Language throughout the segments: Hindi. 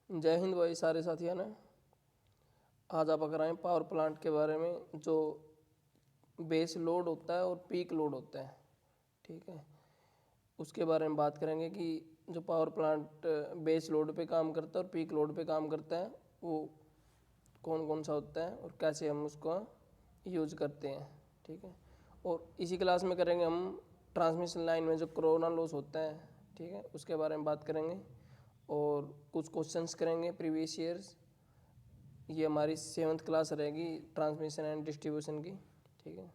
जय हिंद भाई सारे साथियों ने। आज आप अगर आए पावर प्लांट के बारे में, जो बेस लोड होता है और पीक लोड होता है, ठीक है, उसके बारे में बात करेंगे कि जो पावर प्लांट बेस लोड पे काम करता है और पीक लोड पे काम करता है वो कौन कौन सा होता है और कैसे हम उसको यूज करते हैं, ठीक है। और इसी क्लास में करेंगे हम ट्रांसमिशन लाइन में जो कोरोना लॉस होता है, ठीक है, उसके बारे में बात करेंगे और कुछ क्वेश्चंस करेंगे प्रीवियस ईयर्स। ये हमारी 7th क्लास रहेगी ट्रांसमिशन एंड डिस्ट्रीब्यूशन की, ठीक है।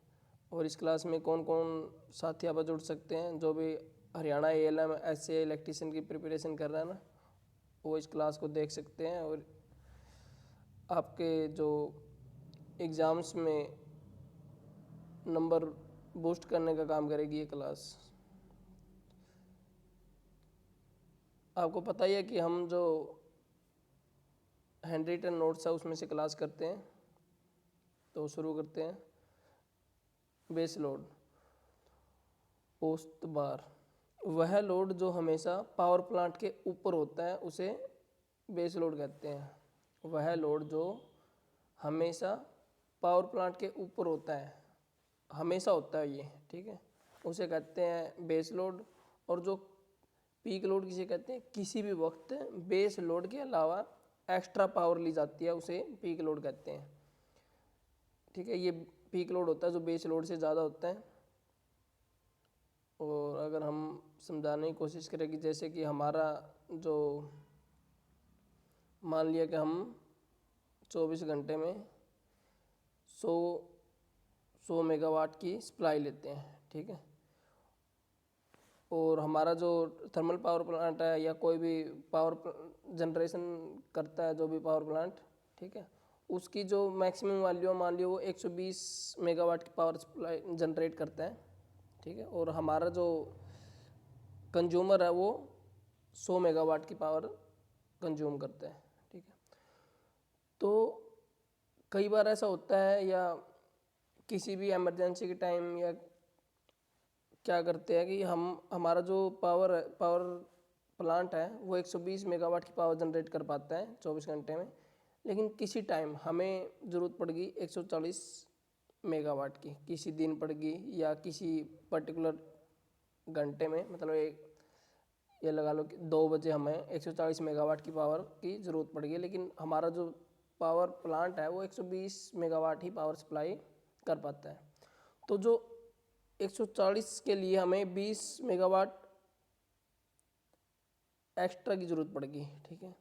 और इस क्लास में कौन कौन साथी आप जुड़ सकते हैं, जो भी हरियाणा ALM SA इलेक्ट्रीशियन की प्रिपरेशन कर रहा है ना, वो इस क्लास को देख सकते हैं। और आपके जो एग्ज़ाम्स में नंबर बूस्ट करने का काम करेगी ये क्लास। आपको पता ही है कि हम जो हैंड रिटन नोट्स है उसमें से क्लास करते हैं, तो शुरू करते हैं। बेस लोड, औसत बार, वह लोड जो हमेशा पावर प्लांट के ऊपर होता है उसे बेस लोड कहते हैं। वह लोड जो हमेशा पावर प्लांट के ऊपर होता है, हमेशा होता है ये, ठीक है, उसे कहते हैं बेस लोड। और जो पीक लोड किसे कहते हैं, किसी भी वक्त बेस लोड के अलावा एक्स्ट्रा पावर ली जाती है उसे पीक लोड कहते हैं, ठीक है। ये पीक लोड होता है जो बेस लोड से ज़्यादा होता है। और अगर हम समझाने की कोशिश करें कि जैसे कि हमारा जो, मान लिया कि हम 24 घंटे में 100 मेगावाट की सप्लाई लेते हैं, ठीक है। और हमारा जो थर्मल पावर प्लांट है या कोई भी पावर जनरेशन करता है, जो भी पावर प्लांट, ठीक है, उसकी जो मैक्सिमम वैल्यू है, मान लियो वो 120 मेगावाट की पावर सप्लाई जनरेट करता है, ठीक है। और हमारा जो कंज्यूमर है वो 100 मेगावाट की पावर कंज्यूम करता है, ठीक है। तो कई बार ऐसा होता है, या किसी भी इमरजेंसी के टाइम, या क्या करते हैं कि हम हमारा जो पावर प्लांट है वो 120 मेगावाट की पावर जनरेट कर पाता है 24 घंटे में। लेकिन किसी टाइम हमें ज़रूरत पड़ गई 140 मेगावाट की, किसी दिन पड़ गई या किसी पर्टिकुलर घंटे में, मतलब एक ये लगा लो कि 2 बजे हमें 140 मेगावाट की पावर की ज़रूरत पड़ गई। लेकिन हमारा जो पावर प्लांट है वो 120 मेगावाट ही पावर सप्लाई कर पाता है। तो जो 140 के लिए हमें 20 मेगावाट एक्स्ट्रा की ज़रूरत पड़ गई, ठीक है।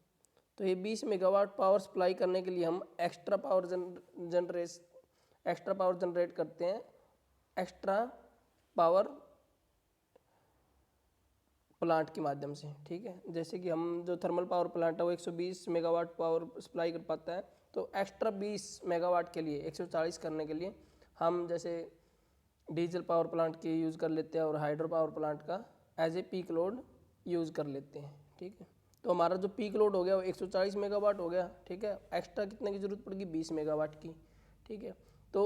तो ये 20 मेगावाट पावर सप्लाई करने के लिए हम एक्स्ट्रा पावर जनरेट करते हैं, एक्स्ट्रा पावर प्लांट के माध्यम से, ठीक है। जैसे कि हम जो थर्मल पावर प्लांट है वो 120 मेगावाट पावर सप्लाई कर पाता है, तो एक्स्ट्रा 20 मेगावाट के लिए 140 करने के लिए हम जैसे डीजल पावर प्लांट की यूज़ कर लेते हैं और हाइड्रो पावर प्लांट का as a peak load use कर लेते हैं, ठीक है। तो हमारा जो पीक लोड हो गया वो 140 मेगावाट हो गया, ठीक है। एक्स्ट्रा कितने की ज़रूरत पड़ेगी, 20 मेगावाट की, ठीक है। तो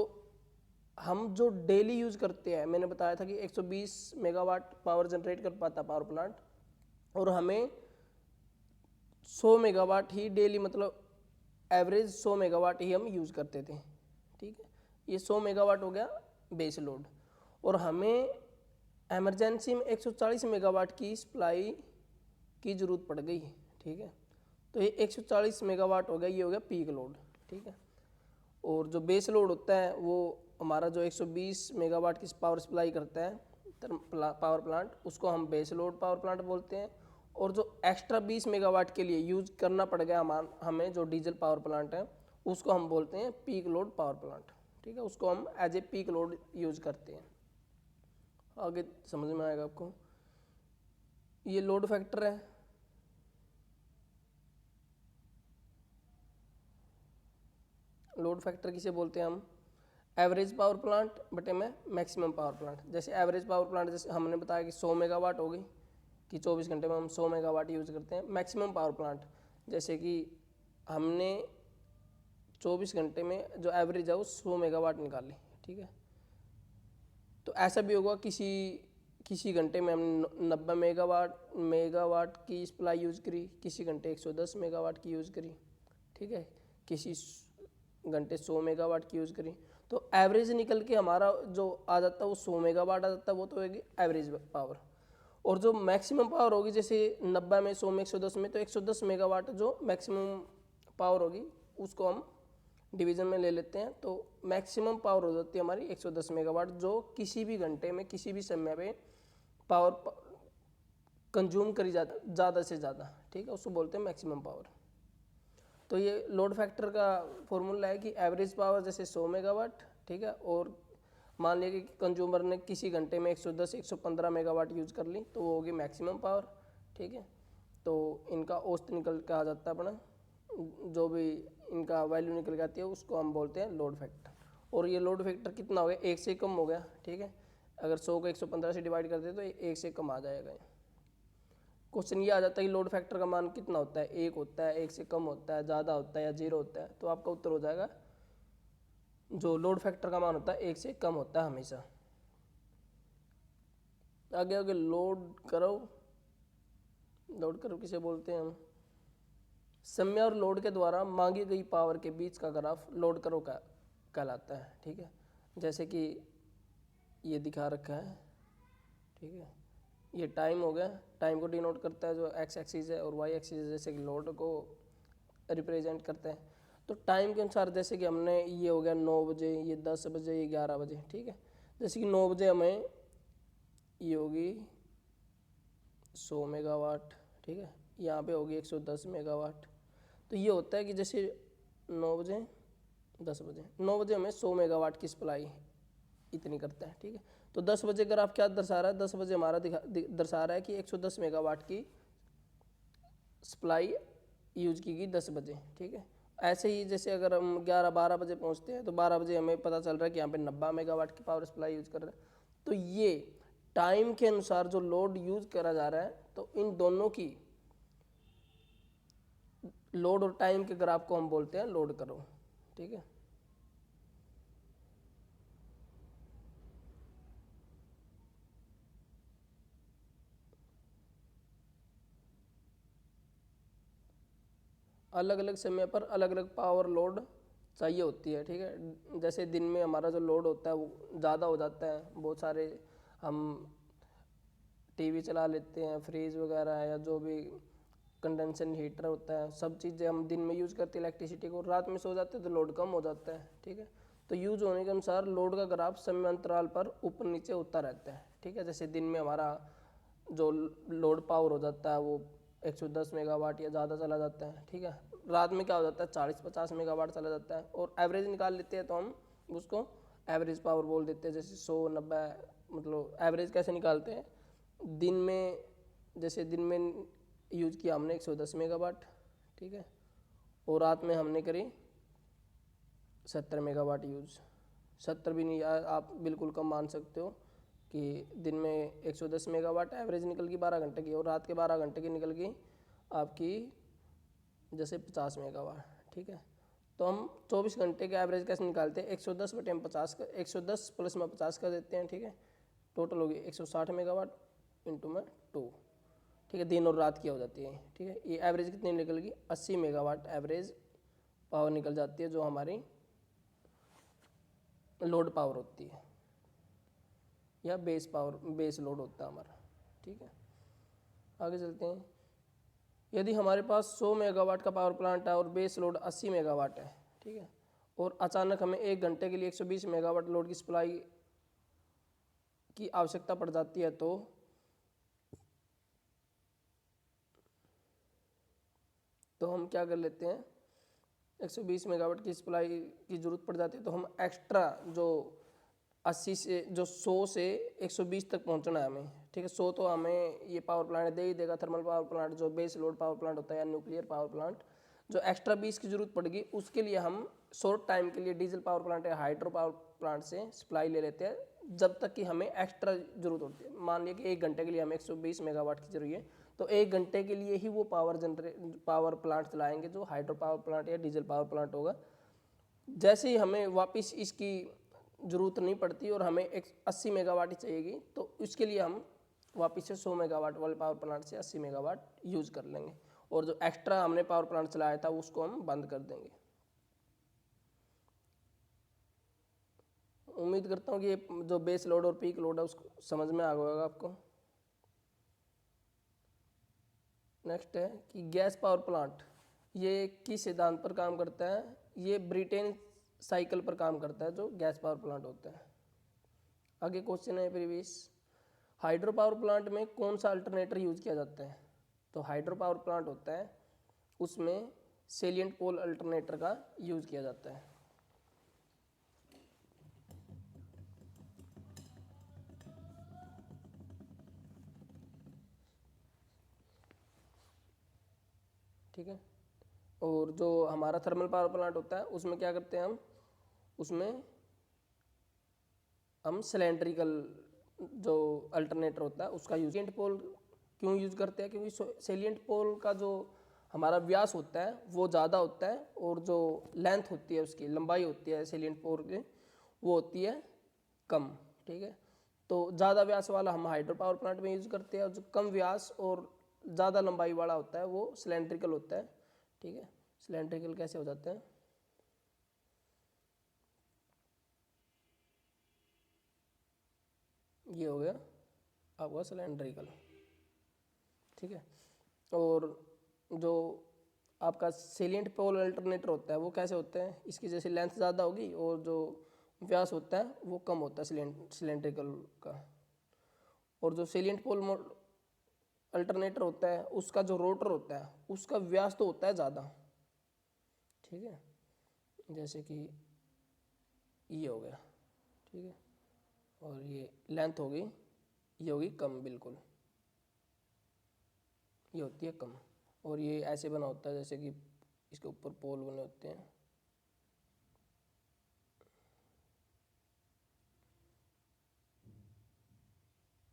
हम जो डेली यूज़ करते हैं, मैंने बताया था कि 120 मेगावाट पावर जनरेट कर पाता पावर प्लांट, और हमें 100 मेगावाट ही डेली, मतलब एवरेज 100 मेगावाट ही हम यूज़ करते थे, ठीक है। ये 100 मेगावाट हो गया बेस लोड। और हमें एमरजेंसी में 140 मेगावाट की सप्लाई की ज़रूरत पड़ गई, ठीक है। तो ये 140 मेगावाट हो गया, ये हो गया पीक लोड, ठीक है। और जो बेस लोड होता है वो हमारा जो 120 मेगावाट की पावर सप्लाई करता है पावर प्लांट, उसको हम बेस लोड पावर प्लांट बोलते हैं। और जो एक्स्ट्रा 20 मेगावाट के लिए यूज करना पड़ गया हमें जो डीजल पावर प्लांट है, उसको हम बोलते हैं पीक लोड पावर प्लांट, ठीक है। उसको हम as a peak load use करते हैं। आगे समझ में आएगा आपको। ये लोड फैक्टर है, लोड फैक्टर किसे बोलते हैं हम, एवरेज पावर प्लांट बटे में मैक्सिमम पावर प्लांट। जैसे एवरेज पावर प्लांट जैसे हमने बताया कि 100 मेगावाट हो गई, कि 24 घंटे में हम 100 मेगावाट यूज़ करते हैं। मैक्सिमम पावर प्लांट जैसे कि हमने 24 घंटे में जो एवरेज है वो 100 मेगावाट निकाली, ठीक है। तो ऐसा भी होगा किसी घंटे में हमने 90 मेगावाट की सप्लाई यूज़ करी, किसी घंटे 110 मेगावाट की यूज़ करी, ठीक है, किसी घंटे 100 मेगावाट की यूज़ करी। तो एवरेज निकल के हमारा जो आ जाता है वो 100 मेगावाट आ जाता है, वो तो होगी एवरेज पावर। और जो मैक्सिमम पावर होगी जैसे 90 में, 100 में, 110 में, तो 110 मेगावाट जो मैक्सिमम पावर होगी उसको हम डिवीज़न में ले लेते हैं। तो मैक्सिमम पावर हो जाती है हमारी 110 मेगावाट, जो किसी भी घंटे में किसी भी समय पे पावर कंज्यूम करी ज़्यादा से ज़्यादा, ठीक है, उसको बोलते हैं मैक्सिमम पावर। तो ये लोड फैक्टर का फॉर्मूला है कि एवरेज पावर जैसे 100 मेगावाट, ठीक है, और मान लिया कि कंज्यूमर ने किसी घंटे में 110 115 मेगावाट यूज़ कर ली, तो वो होगी मैक्सिमम पावर, ठीक है। तो इनका औसत निकल के आ जाता है अपना, जो भी इनका वैल्यू निकल के आती है उसको हम बोलते हैं लोड फैक्टर। और ये लोड फैक्टर कितना हो गया, 1 से कम हो गया, ठीक है। अगर 100 को 115 से डिवाइड करते तो 1 से कम आ जाएगा। क्वेश्चन ये आ जाता है कि लोड फैक्टर का मान कितना होता है, 1 होता है, 1 से कम होता है, ज़्यादा होता है या 0 होता है। तो आपका उत्तर हो जाएगा जो लोड फैक्टर का मान होता है 1 से कम होता है हमेशा। आगे आगे लोड करो किसे बोलते हैं हम, समय और लोड के द्वारा मांगी गई पावर के बीच का ग्राफ लोड करो का कहलाता है, ठीक है। जैसे कि ये दिखा रखा है, ठीक है, ये टाइम हो गया, टाइम को डिनोट करता है जो एक्स एक्सिस है, और वाई एक्सिस जैसे कि लोड को रिप्रेजेंट करता है। तो टाइम के अनुसार जैसे कि हमने ये हो गया 9 बजे, ये 10 बजे, ये 11 बजे, ठीक है। जैसे कि 9 बजे हमें ये होगी 100 मेगावाट, ठीक है, यहाँ पे होगी 110 मेगावाट। तो ये होता है कि जैसे 9 बजे 9 बजे हमें 100 मेगावाट की सप्लाई इतनी करता है, ठीक है। तो 10 बजे अगर आप क्या दर्शा रहा है, 10 बजे हमारा दर्शा रहा है कि 110 मेगावाट की सप्लाई यूज की गई 10 बजे, ठीक है। ऐसे ही जैसे अगर हम 11-12 बजे पहुंचते हैं तो 12 बजे हमें पता चल रहा है कि यहाँ पे 90 मेगावाट की पावर सप्लाई यूज कर रहे हैं। तो ये टाइम के अनुसार जो लोड यूज करा जा रहा है, तो इन दोनों की लोड और टाइम के ग्राफ को हम बोलते हैं लोड करो, ठीक है। अलग अलग समय पर अलग अलग पावर लोड चाहिए होती है, ठीक है। जैसे दिन में हमारा जो लोड होता है वो ज़्यादा हो जाता है, बहुत सारे हम टीवी चला लेते हैं, फ्रिज वगैरह या जो भी कंडेंसर हीटर होता है, सब चीज़ें हम दिन में यूज़ करते हैं इलेक्ट्रिसिटी को, रात में सो जाते हैं तो लोड कम हो जाता है, ठीक है। तो यूज होने के अनुसार लोड का ग्राफ समय अंतराल पर ऊपर नीचे होता रहता है, ठीक है। जैसे दिन में हमारा जो लोड पावर हो जाता है वो 110 मेगावाट या ज़्यादा चला जाता है, ठीक है। रात में क्या हो जाता है 40-50 मेगावाट चला जाता है, और एवरेज निकाल लेते हैं तो हम उसको एवरेज पावर बोल देते हैं। जैसे 100-90, मतलब एवरेज कैसे निकालते हैं, दिन में जैसे दिन में यूज किया हमने 110 मेगावाट, ठीक है, और रात में हमने करी 70 मेगावाट यूज। 70 भी नहीं, आप बिल्कुल कम मान सकते हो कि दिन में 110 मेगावाट एवरेज निकल गई 12 घंटे की, और रात के 12 घंटे की निकल गई आपकी जैसे 50 मेगावाट, ठीक है। तो हम 24 घंटे के एवरेज कैसे निकालते हैं, 110 बटे हम 50 का 110 प्लस में 50 कर देते हैं, ठीक है। टोटल होगी 160 मेगावाट इंटू में 2, ठीक है, दिन और रात की हो जाती है, ठीक है। ये एवरेज कितनी निकल गई, 80 मेगावाट एवरेज पावर निकल जाती है, जो हमारी लोड पावर होती है या बेस पावर, बेस लोड होता है हमारा, ठीक है। आगे चलते हैं। यदि हमारे पास 100 मेगावाट का पावर प्लांट है और बेस लोड 80 मेगावाट है, ठीक है, और अचानक हमें 1 घंटे के लिए 120 मेगावाट लोड की सप्लाई की आवश्यकता पड़ जाती है, तो हम क्या कर लेते हैं, 120 मेगावाट की सप्लाई की ज़रूरत पड़ जाती है तो हम एक्स्ट्रा जो 80 से जो 100 से 120 तक पहुंचना है हमें, ठीक है। 100 तो हमें ये पावर प्लांट दे ही देगा, थर्मल पावर प्लांट जो बेस लोड पावर प्लांट होता है या न्यूक्लियर पावर प्लांट। जो एक्स्ट्रा 20 की ज़रूरत पड़ेगी उसके लिए हम शॉर्ट टाइम के लिए डीजल पावर प्लांट या हाइड्रो पावर प्लांट से सप्लाई ले लेते हैं, जब तक कि हमें एक्स्ट्रा ज़रूरत होती है। मान लिया कि 1 घंटे के लिए हमें 120 मेगावाट की जरूरत है, तो 1 घंटे के लिए ही वो पावर प्लांट चलाएंगे जो हाइड्रो पावर प्लांट या डीजल पावर प्लांट होगा। जैसे ही हमें वापस इसकी ज़रूरत नहीं पड़ती और हमें 80 मेगावाट ही चाहिएगी, तो इसके लिए हम वापस से 100 मेगावाट वाले पावर प्लांट से 80 मेगावाट यूज कर लेंगे, और जो एक्स्ट्रा हमने पावर प्लांट चलाया था उसको हम बंद कर देंगे। उम्मीद करता हूँ कि ये जो बेस लोड और पीक लोड है उसको समझ में आ गया होगा आपको। नेक्स्ट है कि गैस पावर प्लांट ये किस सिद्धांत पर काम करता है। ये ब्रिटेन साइकिल पर काम करता है जो गैस पावर प्लांट होता है। आगे क्वेश्चन है प्रीवियस, हाइड्रो पावर प्लांट में कौन सा अल्टरनेटर यूज किया जाता है। तो हाइड्रो पावर प्लांट होता है उसमें सेलिएंट पोल अल्टरनेटर का यूज किया जाता है। ठीक है, और जो हमारा थर्मल पावर प्लांट होता है उसमें क्या करते हैं उसमें हम सिलेंड्रिकल जो अल्टरनेटर होता है उसका यूज। सेलिएंट पोल क्यों यूज करते हैं, क्योंकि सेलिएंट पोल का जो हमारा व्यास होता है वो ज़्यादा होता है, और जो लेंथ होती है उसकी लंबाई होती है सेलिएंट पोल की वो होती है कम। ठीक है, तो ज़्यादा व्यास वाला हम हाइड्रो पावर प्लांट में यूज करते हैं, और जो कम व्यास और ज़्यादा लंबाई वाला होता है वो सिलेंड्रिकल होता है। ठीक है, सिलेंड्रिकल कैसे हो जाते हैं, ये हो गया आपका सिलेंड्रिकल। ठीक है, और जो आपका सेलिएंट पोल अल्टरनेटर होता है वो कैसे होते हैं, इसकी जैसे लेंथ ज़्यादा होगी और जो व्यास होता है वो कम होता है सिलेंड्रिकल का। और जो सेलिएंट पोल अल्टरनेटर होता है उसका जो रोटर होता है उसका व्यास तो होता है ज़्यादा। ठीक है, जैसे कि ये हो गया। ठीक है, और ये लेंथ होगी, ये होगी कम, बिल्कुल ये होती है कम। और ये ऐसे बना होता है जैसे कि इसके ऊपर पोल बने होते हैं।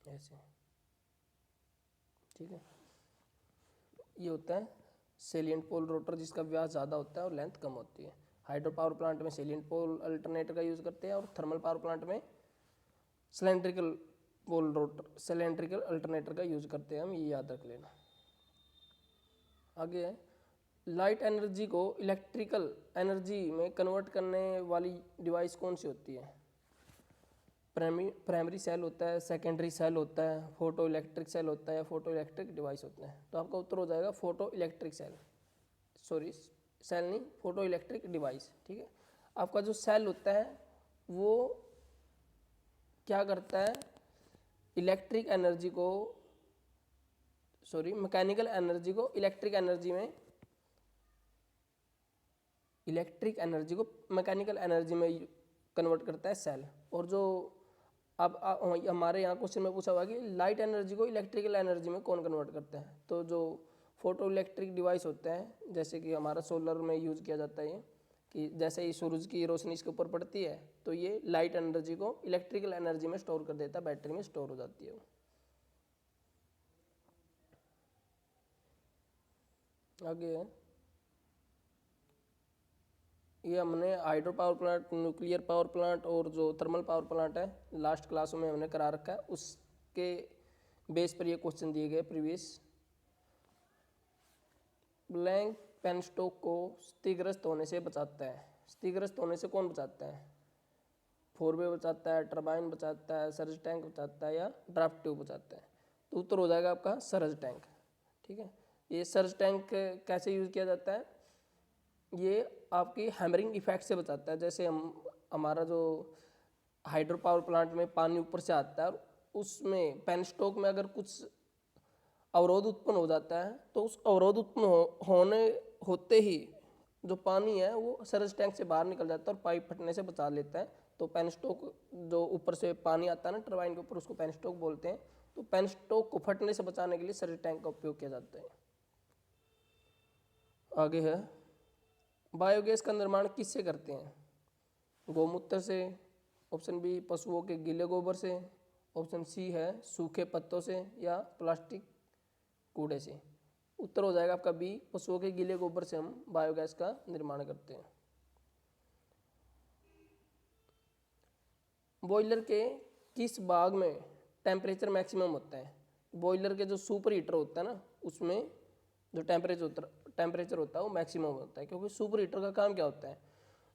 ऐसे, ठीक है, ये होता है सेलिएंट पोल रोटर जिसका व्यास ज़्यादा होता है और लेंथ कम होती है। हाइड्रो पावर प्लांट में सेलिएंट पोल अल्टरनेटर का यूज़ करते हैं, और थर्मल पावर प्लांट में cylindrical pole rotor cylindrical alternator का यूज़ करते हैं हम, ये याद रख लेना। आगे है, लाइट एनर्जी को इलेक्ट्रिकल एनर्जी में कन्वर्ट करने वाली डिवाइस कौन सी होती है। प्राइमरी सेल होता है, सेकेंडरी सेल होता है, फोटो इलेक्ट्रिक सेल होता है, या फोटो इलेक्ट्रिक डिवाइस होता है। तो आपका उत्तर हो जाएगा photo electric cell, sorry cell नहीं, फोटो इलेक्ट्रिक डिवाइस। ठीक है, आपका जो सेल होता है वो क्या करता है, इलेक्ट्रिक एनर्जी को मैकेनिकल एनर्जी को इलेक्ट्रिक एनर्जी को मैकेनिकल एनर्जी में कन्वर्ट करता है सेल। और जो अब हमारे यहाँ क्वेश्चन में पूछा हुआ कि लाइट एनर्जी को इलेक्ट्रिकल एनर्जी में कौन कन्वर्ट करता है। तो जो फोटो इलेक्ट्रिक डिवाइस होते हैं, जैसे कि हमारा सोलर में यूज़ किया जाता है ये, कि जैसे ही सूरज की रोशनी इसके ऊपर पड़ती है तो ये लाइट एनर्जी को इलेक्ट्रिकल एनर्जी में स्टोर कर देता है, बैटरी में स्टोर हो जाती है वो। आगे है, ये हमने hydro power plant, nuclear power plant और जो थर्मल पावर प्लांट है लास्ट क्लासों में हमने करा रखा है, उसके बेस पर ये क्वेश्चन दिए गए प्रीवियस। ब्लैंक पेनस्टॉक को क्षतिग्रस्त होने से बचाता है। क्षतिग्रस्त होने से कौन बचाता है, फोरवे बचाता है, टरबाइन बचाता है, सर्ज टैंक बचाता है, या ड्राफ्ट ट्यूब बचाता है। तो उत्तर हो जाएगा आपका सर्ज टैंक। ठीक है, ये सर्ज टैंक कैसे यूज़ किया जाता है, ये आपकी हैमरिंग इफेक्ट से बचाता है। जैसे हमारा जो हाइड्रो पावर प्लांट में पानी ऊपर से आता है और उसमें पेनस्टॉक में अगर कुछ अवरोध उत्पन्न हो जाता है तो उस अवरोध उत्पन्न होते ही जो पानी है वो सर्ज टैंक से बाहर निकल जाता है और पाइप फटने से बचा लेता है। तो पेनस्टॉक जो ऊपर से पानी आता है ना टरबाइन के ऊपर, उसको पेनस्टॉक बोलते हैं। तो पेनस्टॉक को फटने से बचाने के लिए सर्ज टैंक का उपयोग किया जाता है। आगे है, बायोगैस का निर्माण किससे करते हैं, गौमूत्र से, ऑप्शन बी पशुओं के गीले गोबर से, ऑप्शन सी है सूखे पत्तों से, या प्लास्टिक कूड़े से। उत्तर हो जाएगा आपका बी, पशुओं के गीले गोबर से हम बायोगैस का निर्माण करते हैं। बॉयलर के किस भाग में टेम्परेचर मैक्सिमम होता है। बॉयलर के जो सुपर हीटर होता है ना, उसमें जो टेम्परेचर होता है वो मैक्सिमम होता है, क्योंकि सुपर हीटर का काम क्या होता है,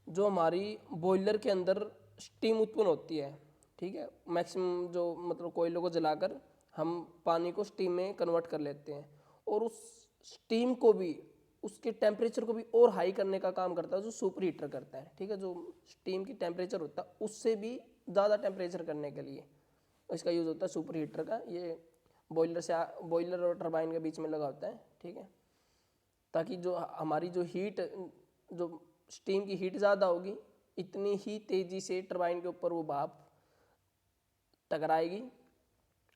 जो हमारी बॉयलर के अंदर स्टीम उत्पन्न होती है, ठीक है, मैक्सिमम जो मतलब कोयलों को जलाकर हम पानी को स्टीम में कन्वर्ट कर लेते हैं, और उस स्टीम को भी, उसके टेम्परेचर को भी और हाई करने का काम करता है जो सुपर हीटर करता है, ठीक है। जो स्टीम की टेम्परेचर होता है उससे भी ज़्यादा टेम्परेचर करने के लिए इसका यूज़ होता है सुपर हीटर का। ये बॉयलर और टरबाइन के बीच में लगा होता है, ठीक है, ताकि जो हमारी जो हीट, जो स्टीम की हीट ज़्यादा होगी, इतनी ही तेज़ी से टरबाइन के ऊपर वो भाप टकराएगी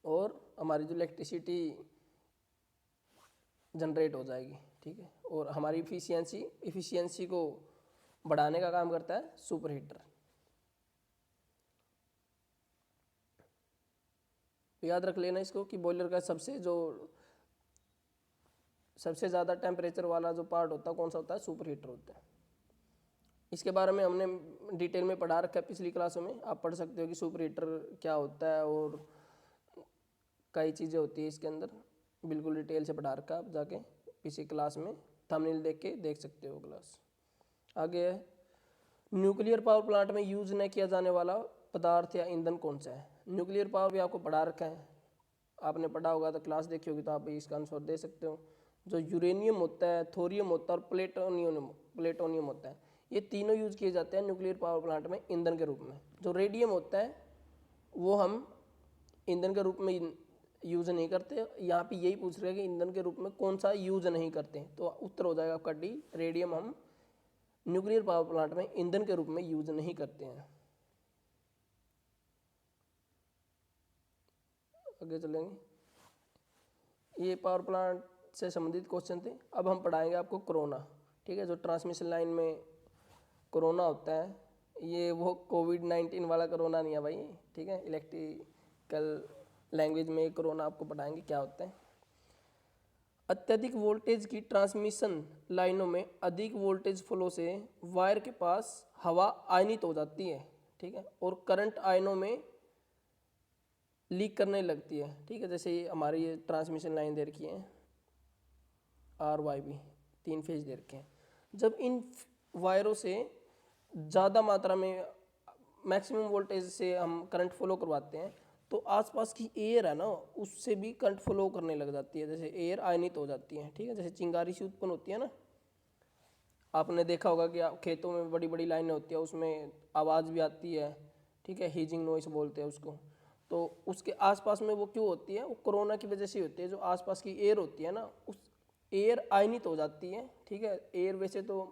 और हमारी जो इलेक्ट्रिसिटी जनरेट हो जाएगी, ठीक है, और हमारी इफ़िशियंसी को बढ़ाने का काम करता है सुपर हीटर। याद रख लेना इसको कि बॉयलर का सबसे ज़्यादा टेम्परेचर वाला जो पार्ट होता है कौन सा होता है, सुपर हीटर होता है। इसके बारे में हमने डिटेल में पढ़ा रखा है पिछली क्लासों में, आप पढ़ सकते हो कि सुपर हीटर क्या होता है और कई चीज़ें होती है इसके अंदर, बिल्कुल डिटेल से पढ़ा रखा है, आप जाके किसी क्लास में थंबनेल देख के देख सकते हो क्लास। आगे है, न्यूक्लियर पावर प्लांट में यूज न किया जाने वाला पदार्थ या ईंधन कौन सा है। न्यूक्लियर पावर भी आपको पढ़ा रखा है, आपने पढ़ा होगा तो क्लास देखी होगी तो आप इसका आंसर दे सकते हो। जो यूरेनियम होता है, थोरियम होता है और प्लेटोनियम होता है, ये तीनों यूज किए जाते हैं न्यूक्लियर पावर प्लांट में ईंधन के रूप में। जो रेडियम होता है वो हम ईंधन के रूप में यूज़ नहीं करते। यहाँ पे यही पूछ रहे हैं कि ईंधन के रूप में कौन सा यूज़ नहीं करते, तो उत्तर हो जाएगा आपका डी, रेडियम हम न्यूक्लियर पावर प्लांट में ईंधन के रूप में यूज़ नहीं करते हैं। आगे चलेंगे, ये पावर प्लांट से संबंधित क्वेश्चन थे। अब हम पढ़ाएंगे आपको कोरोना, ठीक है। जो ट्रांसमिशन लाइन में कोरोना होता है, ये वो कोविड-19 वाला कोरोना नहीं है भाई, ठीक है। इलेक्ट्रिकल लैंग्वेज में कोरोना आपको पढ़ाएंगे क्या होता है। अत्यधिक वोल्टेज की ट्रांसमिशन लाइनों में अधिक वोल्टेज फ्लो से वायर के पास हवा आयनित हो जाती है, ठीक है, और करंट आयनों में लीक करने लगती है, ठीक है। जैसे ये हमारी ये ट्रांसमिशन लाइन दे रखी है RYB, 3 फेज दे रखे हैं। जब इन वायरों से ज़्यादा मात्रा में मैक्सिमम वोल्टेज से हम करंट फ्लो करवाते हैं तो आसपास की एयर है ना, उससे भी करंट फ्लो करने लग जाती है, जैसे एयर आयनित हो जाती है, ठीक है। जैसे चिंगारी सी उत्पन्न होती है ना, आपने देखा होगा कि खेतों में बड़ी बड़ी लाइनें होती है, उसमें आवाज़ भी आती है, ठीक है, हीजिंग नॉइस बोलते हैं उसको। तो उसके आसपास में वो क्यों होती है, वो कोरोना की वजह से होती है। जो आसपास की एयर होती है ना, उस एयर आयनित हो जाती है, ठीक है। एयर वैसे तो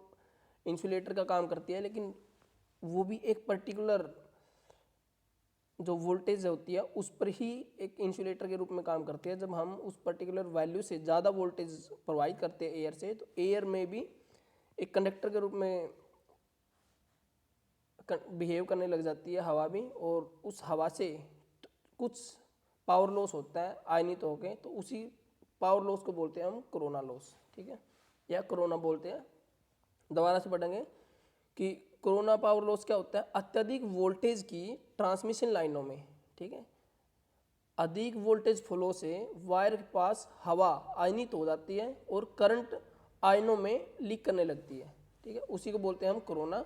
इंसुलेटर का काम करती है, लेकिन वो भी एक पर्टिकुलर जो वोल्टेज होती है उस पर ही एक इंसुलेटर के रूप में काम करती है। जब हम उस पर्टिकुलर वैल्यू से ज़्यादा वोल्टेज प्रोवाइड करते हैं एयर से, तो एयर में भी एक कंडक्टर के रूप में बिहेव करने लग जाती है हवा भी, और उस हवा से कुछ पावर लॉस होता है आयनित होके, तो उसी पावर लॉस को बोलते हैं हम कोरोना लॉस, ठीक है, या कोरोना बोलते हैं। दोबारा से पढ़ेंगे कि कोरोना पावर लॉस क्या होता है, अत्यधिक वोल्टेज की ट्रांसमिशन लाइनों में, ठीक है, अधिक वोल्टेज फ्लो से वायर के पास हवा आयनित हो जाती है और करंट आयनों में लीक करने लगती है, ठीक है, उसी को बोलते हैं हम कोरोना।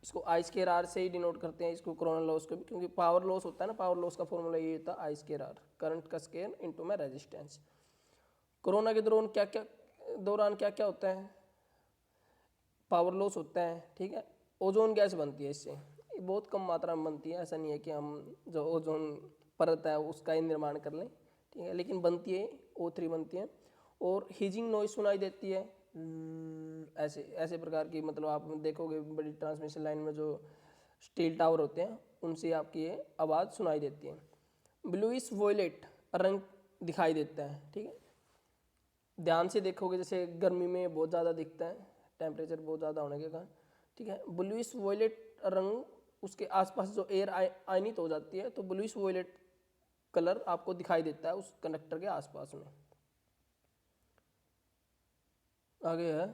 इसको आई स्क्वायर आर से ही डिनोट करते हैं इसको, कोरोना लॉस को भी, क्योंकि पावर लॉस होता है ना, पावर लॉस का फॉर्मूला ये होता है आई स्क्वायर आर, करंट का स्क्वायर इनटू में रेजिस्टेंस। कोरोना के दौरान क्या क्या होता है, पावर लॉस होता है, ठीक है। ओजोन गैस बनती है इससे, ये बहुत कम मात्रा में बनती है, ऐसा नहीं है कि हम जो ओजोन परत है उसका ही निर्माण कर लें, ठीक है, लेकिन बनती है, O3 बनती है। और हीजिंग नॉइस सुनाई देती है, ऐसे ऐसे प्रकार की, मतलब आप देखोगे बड़ी ट्रांसमिशन लाइन में जो स्टील टावर होते हैं उनसे आपकी ये आवाज़ सुनाई देती है। ब्लूइश वॉयलेट रंग दिखाई देता है, ठीक है, ध्यान से देखोगे जैसे गर्मी में बहुत ज़्यादा दिखता है, टेम्परेचर बहुत ज़्यादा होने के कारण, ठीक है। ब्लूइश वॉयलेट रंग, उसके आसपास जो एयर आयनित हो जाती है, तो ब्लूइश वॉयलेट कलर आपको दिखाई देता है उस कंडक्टर के आसपास में। आगे है,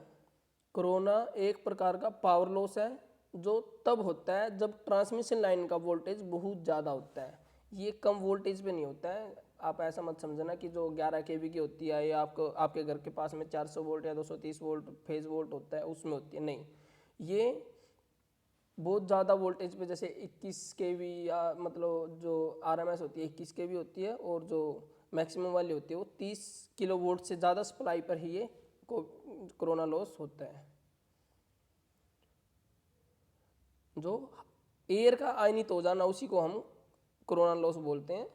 कोरोना एक प्रकार का पावर लॉस है जो तब होता है जब ट्रांसमिशन लाइन का वोल्टेज बहुत ज़्यादा होता है। ये कम वोल्टेज पे नहीं होता है, आप ऐसा मत समझना कि जो 11 kV की होती है या आपको आपके घर के पास में 400 वोल्ट या 230 वोल्ट फेज वोल्ट होता है उसमें होती है, नहीं। ये बहुत ज़्यादा वोल्टेज पे, जैसे 21 kV या मतलब जो RMS होती है 21 kV होती है, और जो मैक्सिमम वाली होती है वो 30 किलो वोल्ट से ज़्यादा सप्लाई पर ही ये कोरोना लॉस होता है। जो एयर का आयनित हो जाना उसी को हम कोरोना लॉस बोलते हैं,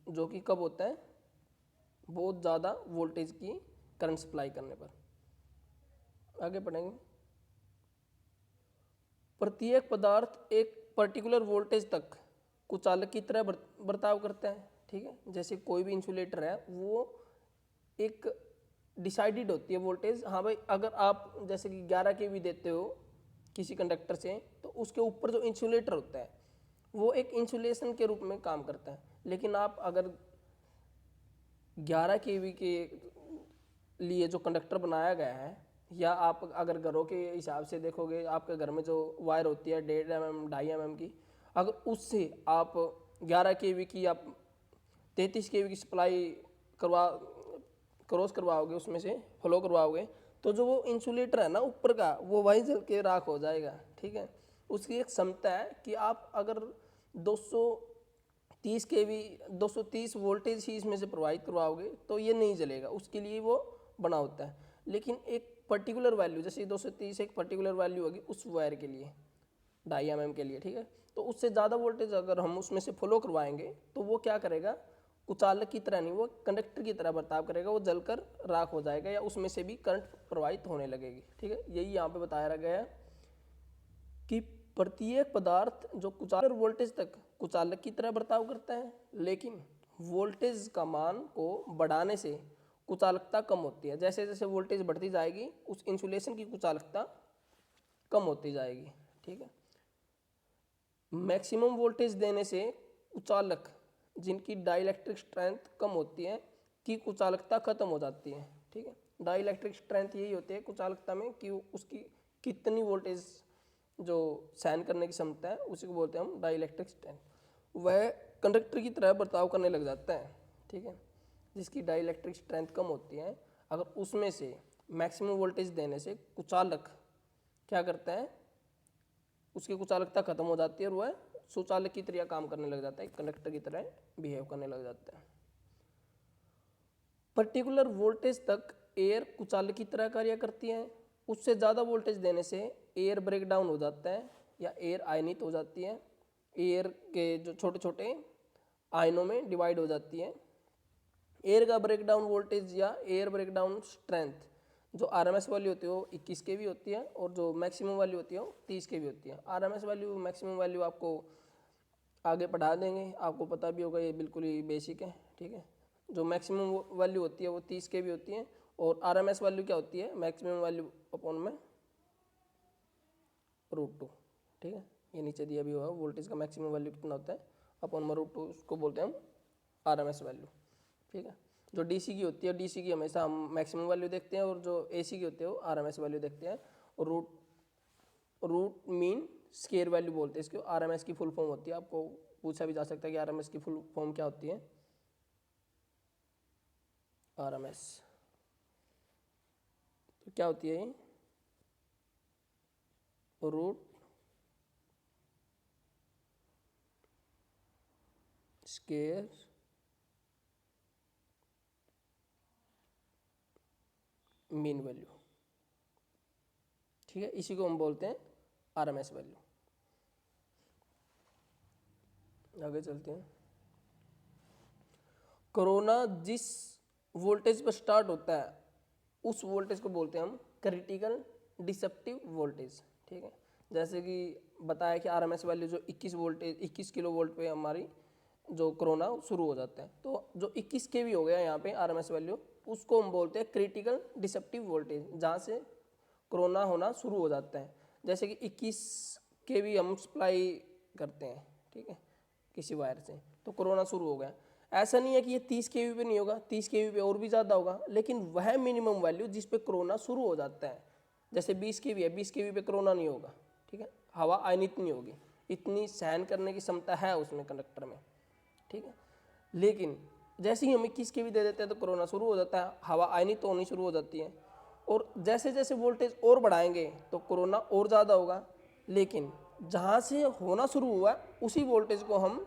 जो कि कब होता है, बहुत ज़्यादा वोल्टेज की करंट सप्लाई करने पर। आगे पढ़ेंगे। प्रत्येक पदार्थ एक पर्टिकुलर वोल्टेज तक कुचालक की तरह बर्ताव करता है, ठीक है। जैसे कोई भी इंसुलेटर है वो एक डिसाइडेड होती है वोल्टेज, हाँ भाई, अगर आप जैसे कि 11 kV देते हो किसी कंडक्टर से, तो उसके ऊपर जो इंसुलेटर होता है वो एक इंसुलेशन के रूप में काम करता है। लेकिन आप अगर 11 kV के लिए जो कंडक्टर बनाया गया है, या आप अगर घरों के हिसाब से देखोगे, आपके घर में जो वायर होती है 1.5 mm 2.5 mm की, अगर उससे आप 11 kV की या 33 kV की सप्लाई क्रॉस करवाओगे, उसमें से फ्लो करवाओगे, तो जो वो इंसुलेटर है ना ऊपर का, वो वहीं जल के राख हो जाएगा, ठीक है। उसकी एक क्षमता है कि आप अगर 230 kV 230 वोल्टेज ही इसमें से प्रवाहित करवाओगे तो ये नहीं जलेगा, उसके लिए वो बना होता है। लेकिन एक पर्टिकुलर वैल्यू, जैसे 230 एक पर्टिकुलर वैल्यू होगी उस वायर के लिए, 2.5 mm के लिए, ठीक है। तो उससे ज़्यादा वोल्टेज अगर हम उसमें से फ्लो करवाएंगे तो वो क्या करेगा, कुचालक की तरह नहीं, वो कंडक्टर की तरह बर्ताव करेगा, वो जलकर राख हो जाएगा या उसमें से भी करंट प्रवाहित होने लगेगी, ठीक है। यही यहाँ पे बताया गया है कि प्रत्येक पदार्थ जो कुचालक वोल्टेज तक कुचालक की तरह बर्ताव करता है, लेकिन वोल्टेज का मान को बढ़ाने से कुचालकता कम होती है। जैसे जैसे वोल्टेज बढ़ती जाएगी उस इंसुलेशन की कुचालकता कम होती जाएगी, ठीक है। मैक्सिमम वोल्टेज देने से कुचालक जिनकी डाइलेक्ट्रिक स्ट्रेंथ कम होती है की कुचालकता खत्म हो जाती है, ठीक है। डाइलेक्ट्रिक स्ट्रेंथ यही होती है कुचालकता में कि उसकी कितनी वोल्टेज जो सहन करने की क्षमता है उसी को बोलते हैं हम डाइलेक्ट्रिक स्ट्रेंथ। वह कंडक्टर की तरह बर्ताव करने लग जाता है, ठीक है। जिसकी डाइलेक्ट्रिक स्ट्रेंथ कम होती है, अगर उसमें से मैक्सिमम वोल्टेज देने से कुचालक क्या करता है, उसकी कुचालकता खत्म हो जाती है और वह सुचालक की तरह काम करने लग जाता है, कंडक्टर की तरह बिहेव करने लग जाता है। पर्टिकुलर वोल्टेज तक एयर कुचालक की तरह कार्य करती है, उससे ज़्यादा वोल्टेज देने से एयर ब्रेक डाउन हो जाता है या एयर आयनित हो जाती है, एयर के जो छोटे छोटे आयनों में डिवाइड हो जाती है। एयर का ब्रेक डाउन वोल्टेज या एयर ब्रेक डाउन स्ट्रेंथ जो RMS वाली होती है वो 21 kV होती है, और जो मैक्सिमम वाली होती है वो 30 kV होती है। RMS वैल्यू मैक्सिमम वैल्यू आपको आगे पढ़ा देंगे, आपको पता भी होगा, ये बिल्कुल ही बेसिक है, ठीक है। जो मैक्सिमम वैल्यू होती है वो 30 kV होती है, और RMS वैल्यू क्या होती है, मैक्सिमम वैल्यू अपॉन में √2, ठीक है। ये नीचे दिया भी हुआ है, वोल्टेज का मैक्सिमम वैल्यू कितना होता है अपॉन में √2, उसको बोलते हैं हम RMS वैल्यू, ठीक है। जो DC की होती है, DC की हमेशा हम मैक्सिमम वैल्यू देखते हैं, और जो AC की होती है वो RMS वैल्यू देखते हैं। और रूट मीन स्केयर वैल्यू बोलते हैं इसको। RMS की फुल फॉर्म होती है, आपको पूछा भी जा सकता है कि RMS की फुल फॉर्म क्या होती है। RMS तो क्या होती है, ये रूट स्केयर मीन वैल्यू, ठीक है। इसी को हम बोलते हैं RMS वैल्यू। आगे चलते हैं। कोरोना जिस वोल्टेज पर स्टार्ट होता है उस वोल्टेज को बोलते हैं हम क्रिटिकल डिसेप्टिव वोल्टेज, ठीक है। जैसे कि बताया कि RMS वैल्यू जो 21 किलो वोल्ट पे हमारी जो कोरोना शुरू हो जाता है, तो जो 21 kV हो गया यहाँ पे RMS वैल्यू, उसको हम बोलते हैं क्रिटिकल डिसेप्टिव वोल्टेज, जहाँ से कोरोना होना शुरू हो जाता है। जैसे कि 21 kV हम सप्लाई करते हैं, ठीक है, किसी वायर से, तो कोरोना शुरू हो गया। ऐसा नहीं है कि ये 30 kV पे नहीं होगा, 30 kV पे और भी ज़्यादा होगा, लेकिन वह मिनिमम वैल्यू जिस पे कोरोना शुरू हो जाता है, जैसे 20 kV है, 20 kV पे कोरोना नहीं होगा, ठीक है, हवा आयनित नहीं होगी, इतनी सहन करने की क्षमता है उसमें कंडक्टर में, ठीक है। लेकिन जैसे ही हम 21 के भी दे देते हैं तो कोरोना शुरू हो जाता है, हवा आयनित होनी शुरू हो जाती है। और जैसे जैसे वोल्टेज और बढ़ाएंगे तो कोरोना और ज़्यादा होगा। लेकिन जहाँ से होना शुरू हुआ उसी वोल्टेज को हम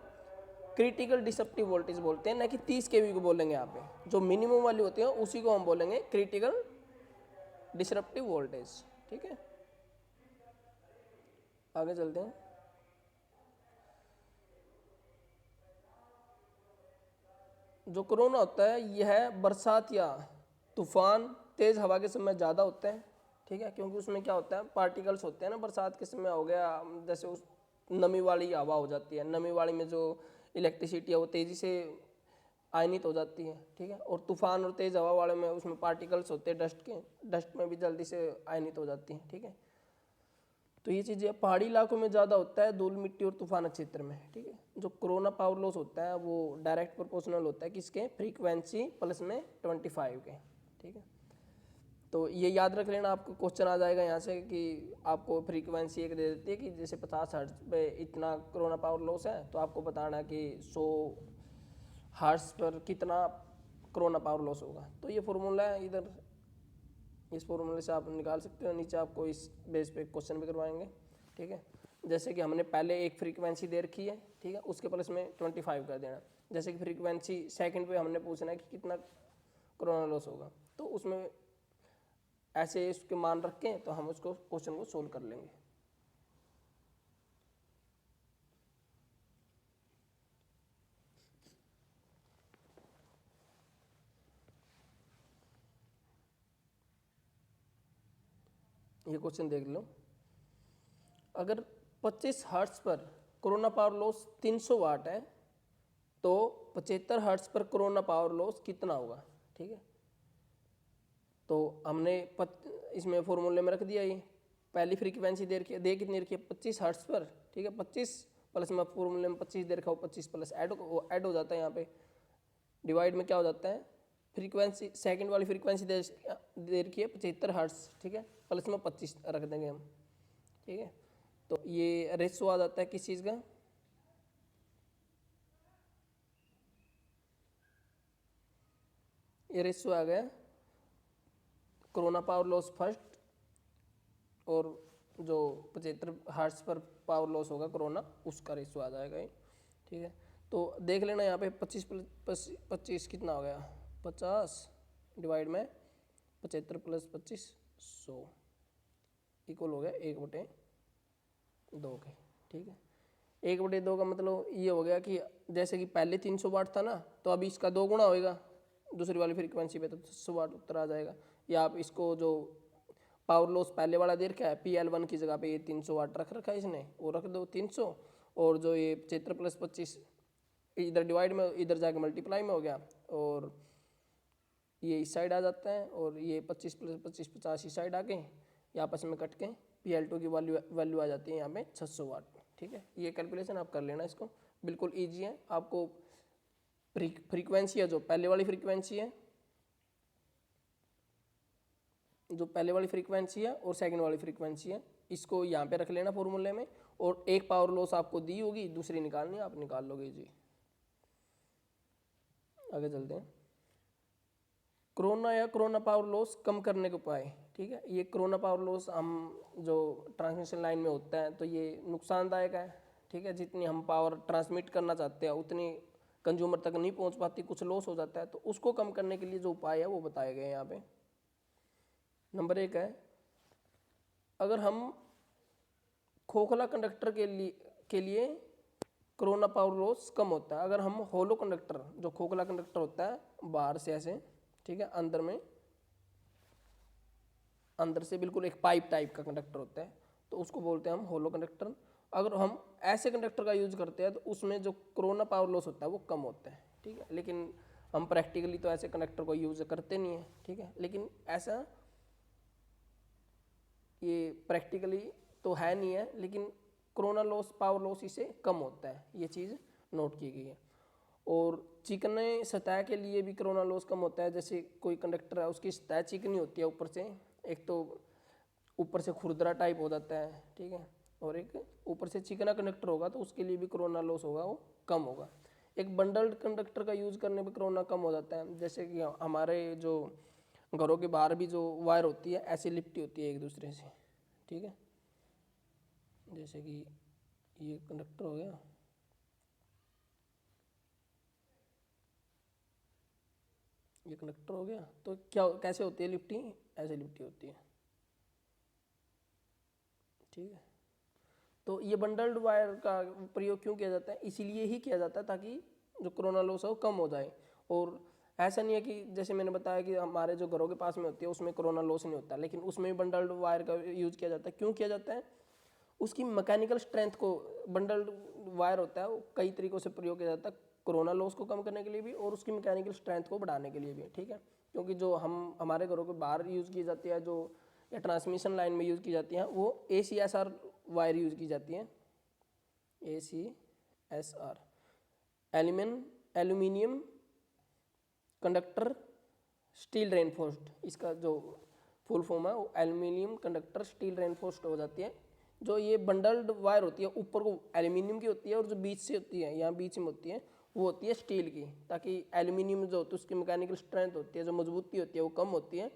क्रिटिकल डिसप्टिव वोल्टेज बोलते हैं, ना कि 30 केवी को बोलेंगे यहाँ पे। जो मिनिमम वाली होती है उसी को हम बोलेंगे क्रिटिकल डिसरप्टिव वोल्टेज। ठीक है, आगे चलते हैं। जो कोरोना होता है यह बरसात या तूफान तेज हवा के समय ज़्यादा होता है। ठीक है, क्योंकि उसमें क्या होता है, पार्टिकल्स होते हैं ना। बरसात के समय हो गया, जैसे उस नमी वाली हवा हो जाती है, नमी वाली में जो इलेक्ट्रिसिटी है वो तेज़ी से आयनित हो जाती है। ठीक है, और तूफान और तेज़ हवा वाले में उसमें पार्टिकल्स होते हैं डस्ट के, डस्ट में भी जल्दी से आयनित हो जाती हैं। ठीक है, तो ये चीज़ें पहाड़ी इलाकों में ज़्यादा होता है, धूल मिट्टी और तूफान क्षेत्र में। ठीक है, जो कोरोना पावर लॉस होता है वो डायरेक्ट प्रोपोर्शनल होता है किसके, फ्रीक्वेंसी प्लस में 25 के। ठीक है, तो ये याद रख लेना, आपको क्वेश्चन आ जाएगा यहाँ से कि आपको फ्रीक्वेंसी एक दे देती है कि जैसे 50 हर्ट्ज पे इतना कोरोना पावर लॉस है, तो आपको बताना है कि 100 हर्ट्ज पर कितना कोरोना पावर लॉस होगा। तो ये फॉर्मूला है इधर, इस फॉर्मूले से आप निकाल सकते हो। नीचे आपको इस बेस पे क्वेश्चन भी करवाएंगे। ठीक है, जैसे कि हमने पहले एक फ्रीक्वेंसी दे रखी है, ठीक है, उसके प्लस में 25 कर देना। जैसे कि फ्रीक्वेंसी सेकंड पे हमने पूछना है कि कितना कोरोना लॉस होगा, तो उसमें ऐसे इसके मान रख के तो हम उसको क्वेश्चन को सोल्व कर लेंगे। ये क्वेश्चन देख लो, अगर 25 हर्ट्ज पर कोरोना पावर लॉस 300 वाट है तो 75 हर्ट्ज पर कोरोना पावर लॉस कितना होगा। ठीक है, तो हमने इसमें फॉर्मूले में रख दिया। ये पहली फ्रीक्वेंसी दे कितनी रखी है, 25 हर्ट्ज पर। ठीक है, 25 प्लस में फॉर्मूले में 25 दे रखा हो, 25 प्लस ऐड हो जाता है यहाँ पे, डिवाइड में क्या हो जाता है, फ्रीक्वेंसी सेकंड वाली फ्रीक्वेंसी दे रखी है 75 हर्ट्ज। ठीक है, प्लस में 25 रख देंगे हम। ठीक है, तो ये रेशो आ जाता है किस चीज़ का, ये रेशो आ गया कोरोना पावर लॉस फर्स्ट और जो 75 हर्ट्ज पर पावर लॉस होगा कोरोना, उसका रेशो आ जाएगा ये। ठीक है, तो देख लेना यहाँ पे 25 प्लस 25 कितना हो गया, 50 डिवाइड में 75 प्लस 25 100 इक्वल हो गया 1/2 के। ठीक है, 1/2 का मतलब ये हो गया कि जैसे कि पहले 300 वाट था ना, तो अभी इसका 2 गुना होएगा दूसरी वाली फ्रीक्वेंसी पे, तो 600 वाट उत्तर आ जाएगा। या आप इसको जो पावर लॉस पहले वाला दे रखा है PL1 की जगह पे ये 300 वाट रख रखा है इसने, वो रख दो 300, और जो ये 75 प्लस 25 इधर डिवाइड में इधर जाके मल्टीप्लाई में हो गया, और ये इस साइड आ जाता है, और ये 25 प्लस 25 50 इस साइड आके ये आपस में कट के PL2 की वैल्यू आ जाती है यहाँ पे 600 वाट। ठीक है, ये कैलकुलेशन आप कर लेना, इसको बिल्कुल ईजी है। आपको फ्रीक्वेंसी है जो पहले वाली फ्रीक्वेंसी है, जो पहले वाली फ्रीक्वेंसी है और सेकंड वाली फ्रीक्वेंसी है, इसको यहाँ पे रख लेना फॉर्मूले में, और एक पावर लॉस आपको दी होगी, दूसरी निकालनी है, आप निकाल लोगे जी। आगे चलते हैं, कोरोना या कोरोना पावर लॉस कम करने के उपाय। ठीक है, ये कोरोना पावर लॉस हम जो ट्रांसमिशन लाइन में होता है तो ये नुकसानदायक है। ठीक है, जितनी हम पावर ट्रांसमिट करना चाहते हैं उतनी कंज्यूमर तक नहीं पहुंच पाती, कुछ लॉस हो जाता है, तो उसको कम करने के लिए जो उपाय है वो बताए गए हैं यहाँ पे। नंबर 1 है, अगर हम खोखला कंडक्टर के लिए कोरोना पावर लॉस कम होता है। अगर हम होलो कंडक्टर, जो खोखला कंडक्टर होता है बाहर से ऐसे, ठीक है, अंदर से बिल्कुल एक पाइप टाइप का कंडक्टर होता है, तो उसको बोलते हैं हम होलो कंडक्टर। अगर हम ऐसे कंडक्टर का यूज करते हैं तो उसमें जो कोरोना पावर लॉस होता है वो कम होता है। ठीक है, लेकिन हम प्रैक्टिकली तो ऐसे कंडक्टर को यूज करते नहीं है। ठीक है, लेकिन ऐसा ये प्रैक्टिकली तो है नहीं है, लेकिन कोरोना लॉस पावर लॉस इससे कम होता है, ये चीज़ नोट की गई है। और चिकने सतह के लिए भी कोरोना लॉस कम होता है। जैसे कोई कंडक्टर है उसकी सतह चिकनी होती है ऊपर से, एक तो ऊपर से खुरदरा टाइप हो जाता है, ठीक है, और एक ऊपर से चिकना कंडक्टर होगा तो उसके लिए भी कोरोना लॉस होगा वो कम होगा। एक बंडल्ड कंडक्टर का यूज़ करने पे कोरोना कम हो जाता है। जैसे कि हमारे जो घरों के बाहर भी जो वायर होती है ऐसे लिपटी होती है एक दूसरे से, ठीक है। जैसे कि ये कंडक्टर हो गया, ये कंडक्टर हो गया, तो क्या कैसे होती है लिपटी, ऐसे लिपटी होती है, ठीक है। तो ये बंडल्ड वायर का प्रयोग क्यों किया जाता है, इसीलिए ही किया जाता है ताकि जो कोरोना लॉस है वो कम हो जाए। और ऐसा नहीं है कि जैसे मैंने बताया कि हमारे जो घरों के पास में होती है उसमें कोरोना लॉस नहीं होता, लेकिन उसमें भी बंडल्ड वायर का यूज़ किया जाता है। क्यों किया जाता है, उसकी मैकेनिकल स्ट्रेंथ को, बंडल्ड वायर होता है वो कई तरीक़ों से प्रयोग किया जाता है, कोरोना लॉस को कम करने के लिए भी और उसकी मैकेनिकल स्ट्रेंथ को बढ़ाने के लिए भी, ठीक है। क्योंकि जो हम हमारे घरों के बाहर यूज़ की जाती है जो या ट्रांसमिशन लाइन में यूज़ की जाती हैं वो ACSR वायर यूज़ की जाती हैं, ACSR, aluminium conductor steel reinforced, इसका जो फुल फॉर्म है वो एल्यूमिनियम कंडक्टर स्टील रेनफोर्स्ड हो जाती है। जो ये बंडल्ड वायर होती है ऊपर को एल्यूमिनियम की होती है और जो बीच से होती है यहाँ बीच में होती है वो होती है स्टील की, ताकि एल्यूमिनियम जो होती है उसकी मैकेनिकल स्ट्रेंथ होती है, जो मजबूती होती है वो कम होती है,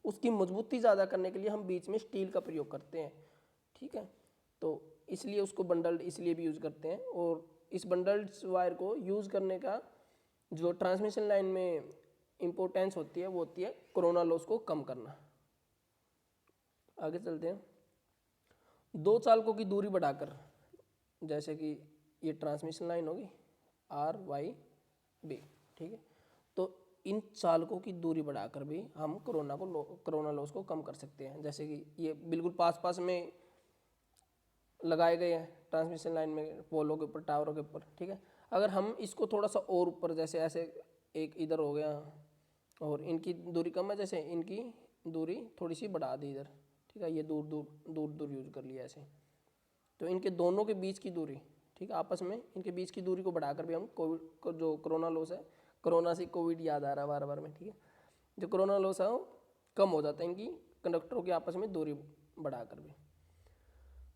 उसकी मजबूती ज़्यादा करने के लिए हम बीच में स्टील का प्रयोग करते हैं, ठीक है। तो इसलिए उसको बंडल्ड इसलिए भी यूज़ करते हैं। और इस बंडल्ड वायर को यूज़ करने का जो ट्रांसमिशन लाइन में इम्पोर्टेंस होती है वो होती है कोरोना लॉस को कम करना। आगे चलते हैं। दो चालकों की दूरी बढ़ाकर, जैसे कि ये ट्रांसमिशन लाइन होगी RYB, ठीक है। तो इन चालकों की दूरी बढ़ाकर भी हम कोरोना लॉस को कम कर सकते हैं। जैसे कि ये बिल्कुल पास पास में लगाए गए हैं ट्रांसमिशन लाइन में, पोलों के ऊपर, टावरों के ऊपर, ठीक है। अगर हम इसको थोड़ा सा और ऊपर, जैसे ऐसे एक इधर हो गया और इनकी दूरी कम है, जैसे इनकी दूरी थोड़ी सी बढ़ा दी इधर, ठीक है, ये दूर दूर दूर दूर यूज कर लिया ऐसे, तो इनके दोनों के बीच की दूरी, ठीक है, आपस में इनके बीच की दूरी को बढ़ाकर भी हम कोविड को, जो कोरोना लॉस है, कोरोना से कोविड याद आ रहा है बार बार में, ठीक है, जो कोरोना लॉस है वो कम हो जाता है इनकी कंडक्टरों की आपस में दूरी बढ़ाकर भी।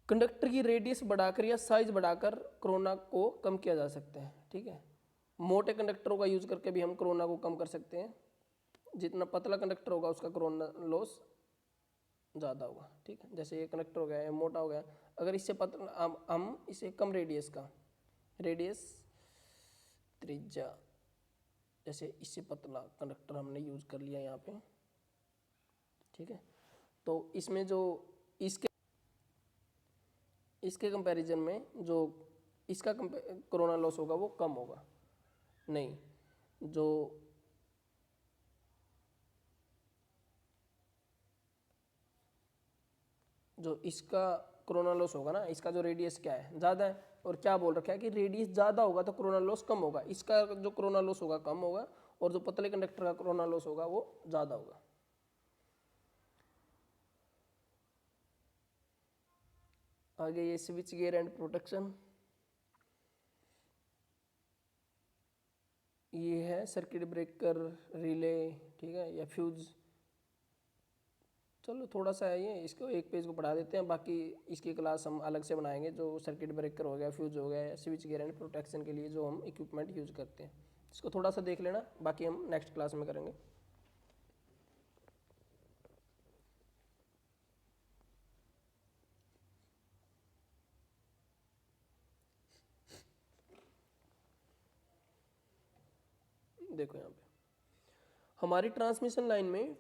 कंडक्टर की रेडियस बढ़ाकर या साइज बढ़ाकर कोरोना को कम किया जा सकता है, ठीक है। मोटे कंडक्टरों का यूज करके भी हम कोरोना को कम कर सकते हैं। जितना पतला कंडक्टर होगा उसका कोरोना लॉस ज़्यादा होगा, ठीक है। जैसे ये कंडक्टर हो गया, ये मोटा हो गया, अगर इससे पतला हम इसे कम रेडियस का, रेडियस त्रिज्या, जैसे इससे पतला कंडक्टर हमने यूज कर लिया यहाँ पे, ठीक है। तो इसमें जो इसके कंपैरिजन में जो इसका कोरोना लॉस होगा वो कम होगा, नहीं जो इसका कोरोना लॉस होगा ना, इसका जो रेडियस क्या है, ज़्यादा है, और क्या बोल रखा है कि रेडियस ज़्यादा होगा तो कोरोना लॉस कम होगा, इसका जो कोरोना लॉस होगा कम होगा और जो पतले कंडक्टर का कोरोना लॉस होगा वो ज़्यादा होगा। आगे ये स्विच गियर एंड प्रोटेक्शन, ये है सर्किट ब्रेकर, रिले, ठीक है, या फ्यूज। चलो थोड़ा सा है ये, इसको एक पेज को पढ़ा देते हैं, बाकी इसकी क्लास हम अलग से बनाएंगे। जो सर्किट ब्रेकर हो गया, फ्यूज हो गया, स्विच गियर एंड प्रोटेक्शन के लिए जो हम इक्विपमेंट यूज करते हैं, इसको थोड़ा सा देख लेना, बाकी हम नेक्स्ट क्लास में करेंगे। देखो यहाँ पे हमारी ट्रांसमिशन लाइन में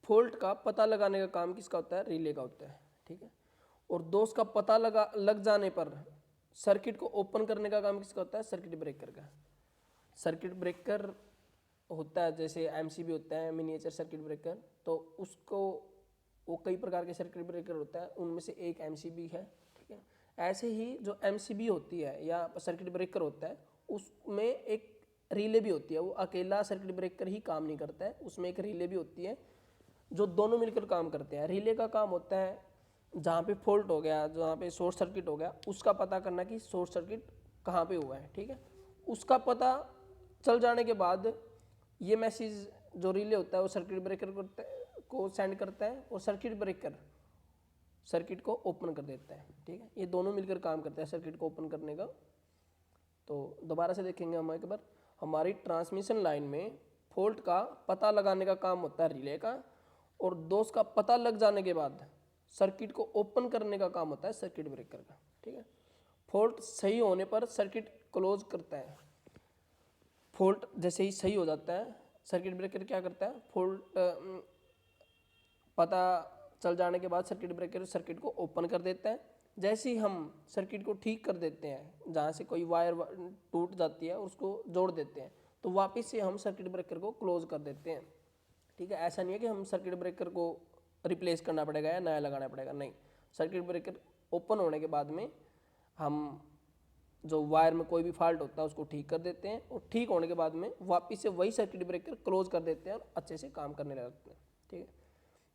फॉल्ट का पता लगाने का काम किसका होता है, रिले का होता है, ठीक है। और दोष का पता लग जाने पर सर्किट को ओपन करने का काम किसका होता है, सर्किट ब्रेकर का। सर्किट ब्रेकर होता है, जैसे एमसीबी होता है, मिनिएचर सर्किट ब्रेकर, तो उसको वो कई प्रकार के सर्किट ब्रेकर होता है, उनमें से एक एमसीबी है, ठीक है। ऐसे ही जो एमसीबी होती है या सर्किट ब्रेकर होता है उसमें एक रिले भी होती है, वो अकेला सर्किट ब्रेकर ही काम नहीं करता है, उसमें एक रिले भी होती है जो दोनों मिलकर काम करते हैं। रिले का काम होता है जहाँ पे फॉल्ट हो गया, जहाँ पे शॉर्ट सर्किट हो गया, उसका पता करना कि शॉर्ट सर्किट कहाँ पे हुआ है, ठीक है। उसका पता चल जाने के बाद ये मैसेज जो रिले होता है वो सर्किट ब्रेकर को सेंड करता है और सर्किट ब्रेकर सर्किट को ओपन कर देता है, ठीक है। ये दोनों मिलकर काम करते हैं सर्किट को ओपन करने का। तो दोबारा से देखेंगे हम एक बार। हमारी ट्रांसमिशन लाइन में फॉल्ट का पता लगाने का काम होता है रिले का, और दोष का पता लग जाने के बाद सर्किट को ओपन करने का काम होता है सर्किट ब्रेकर का। ठीक है, फॉल्ट सही होने पर सर्किट क्लोज करता है। फॉल्ट जैसे ही सही हो जाता है, सर्किट ब्रेकर क्या करता है, फॉल्ट पता चल जाने के बाद सर्किट ब्रेकर सर्किट को ओपन कर देता है। जैसे ही हम सर्किट को ठीक कर देते हैं, जहाँ से कोई वायर टूट जाती है उसको जोड़ देते हैं, तो वापस से हम सर्किट ब्रेकर को क्लोज कर देते हैं। ठीक है, ऐसा नहीं है कि हम सर्किट ब्रेकर को रिप्लेस करना पड़ेगा या नया लगाना पड़ेगा, नहीं। सर्किट ब्रेकर ओपन होने के बाद में हम जो वायर में कोई भी फॉल्ट होता है उसको ठीक कर देते हैं, और ठीक होने के बाद में वापस से वही सर्किट ब्रेकर क्लोज कर देते हैं और अच्छे से काम करने लगते हैं। ठीक है,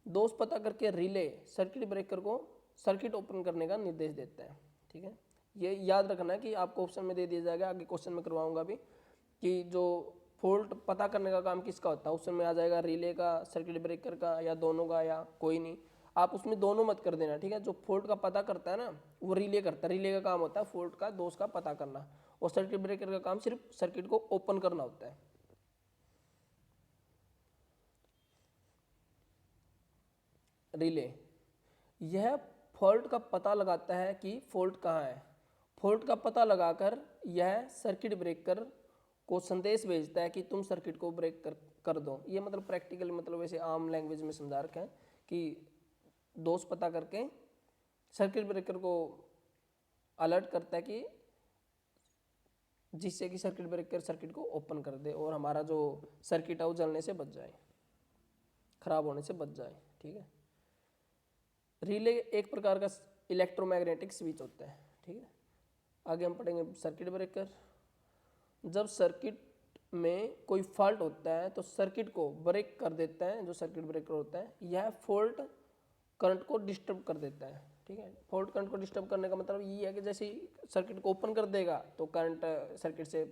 दोष पता करके रिले सर्किट ब्रेकर को सर्किट ओपन करने का निर्देश देता है। ठीक है, ये याद रखना है कि आपको ऑप्शन में दे दिया जाएगा, आगे क्वेश्चन में करवाऊंगा भी, कि जो फॉल्ट पता करने का काम किसका होता है, उसमें आ जाएगा रिले का, सर्किट ब्रेकर का, या दोनों का, या कोई नहीं। आप उसमें दोनों मत कर देना। ठीक है, जो फॉल्ट का पता करता है ना वो रिले करता है, रिले का काम होता है फॉल्ट का दोष का पता करना, और सर्किट ब्रेकर का काम सिर्फ सर्किट को ओपन करना होता है। रिले यह फॉल्ट का पता लगाता है कि फॉल्ट कहाँ है। फॉल्ट का पता लगाकर यह सर्किट ब्रेकर को संदेश भेजता है कि तुम सर्किट को ब्रेक कर दो। ये मतलब प्रैक्टिकल, मतलब वैसे आम लैंग्वेज में समझा रखा है कि दोष पता करके सर्किट ब्रेकर को अलर्ट करता है कि जिससे कि सर्किट ब्रेकर सर्किट को ओपन कर दे और हमारा जो सर्किट है वो जलने से बच जाए, खराब होने से बच जाए। ठीक है, रिले एक प्रकार का इलेक्ट्रोमैग्नेटिक स्विच होता है। ठीक है, आगे हम पढ़ेंगे सर्किट ब्रेकर। जब सर्किट में कोई फॉल्ट होता है तो सर्किट को ब्रेक कर देता है, जो सर्किट ब्रेकर होता है यह फॉल्ट करंट को डिस्टर्ब कर देता है। ठीक है, फॉल्ट करंट को डिस्टर्ब करने का मतलब ये है कि जैसे ही सर्किट को ओपन कर देगा तो करंट सर्किट से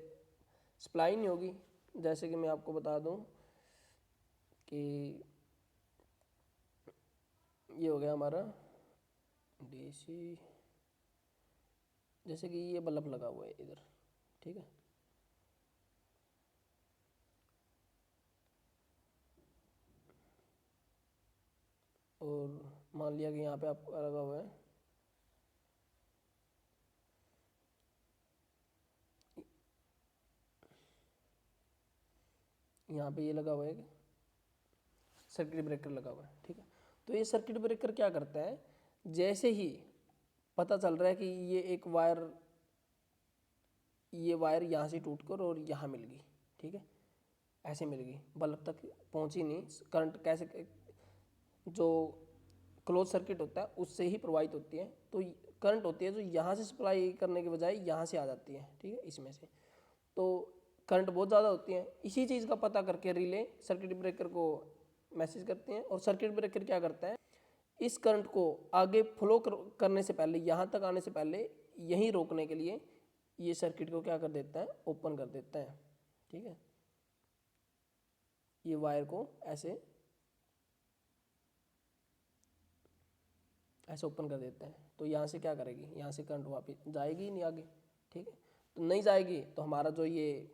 सप्लाई नहीं होगी। जैसे कि मैं आपको बता दूं कि ये हो गया हमारा डीसी, जैसे कि ये बल्ब लगा हुआ है इधर। ठीक है, और मान लिया कि यहाँ पे आपका लगा हुआ है, यहाँ पे ये लगा हुआ है कि सर्किट ब्रेकर लगा हुआ है। ठीक है, तो ये सर्किट ब्रेकर क्या करता है, जैसे ही पता चल रहा है कि ये वायर यहाँ से टूट कर और यहाँ मिल गई। ठीक है, ऐसे मिल गई, बल्ब तक पहुँची नहीं, करंट कैसे, जो क्लोज सर्किट होता है उससे ही प्रवाहित होती है, तो करंट होती है जो यहाँ से सप्लाई करने के बजाय यहाँ से आ जाती है। ठीक है, इसमें से तो करंट बहुत ज़्यादा होती है। इसी चीज़ का पता करके रिले सर्किट ब्रेकर को मैसेज करते हैं, और सर्किट ब्रेकर क्या करता है, इस करंट को आगे फ्लो करने से पहले, यहाँ तक आने से पहले यहीं रोकने के लिए ये सर्किट को क्या कर देता है, ओपन कर देता है। ठीक है, ये वायर को ऐसे ओपन कर देता है, तो यहाँ से क्या करेगी, यहाँ से करंट वापस जाएगी ही नहीं आगे। ठीक है, तो नहीं जाएगी तो हमारा जो ये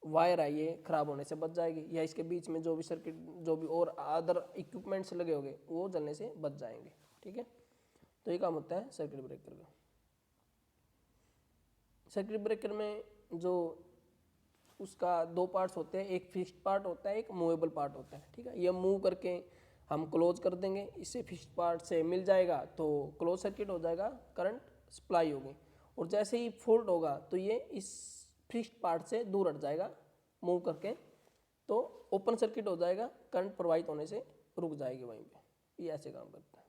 वायर है ये खराब होने से बच जाएगी, या इसके बीच में जो भी सर्किट, जो भी और अदर इक्विपमेंट्स लगे होंगे वो जलने से बच जाएंगे। ठीक है, तो ये काम होता है सर्किट ब्रेकर का। सर्किट ब्रेकर में जो उसका दो पार्ट्स होते हैं, एक फिक्स्ड पार्ट होता है, एक मूवेबल पार्ट होता है। ठीक है, ये मूव करके हम क्लोज कर देंगे, इससे फिक्स्ड पार्ट से मिल जाएगा तो क्लोज सर्किट हो जाएगा, करंट सप्लाई होगी। और जैसे ही फॉल्ट होगा तो ये इस फिक्स्ड पार्ट से दूर हट जाएगा मूव करके, तो ओपन सर्किट हो जाएगा, करंट प्रवाहित होने से रुक जाएगी वहीं पे। ये ऐसे काम करता है।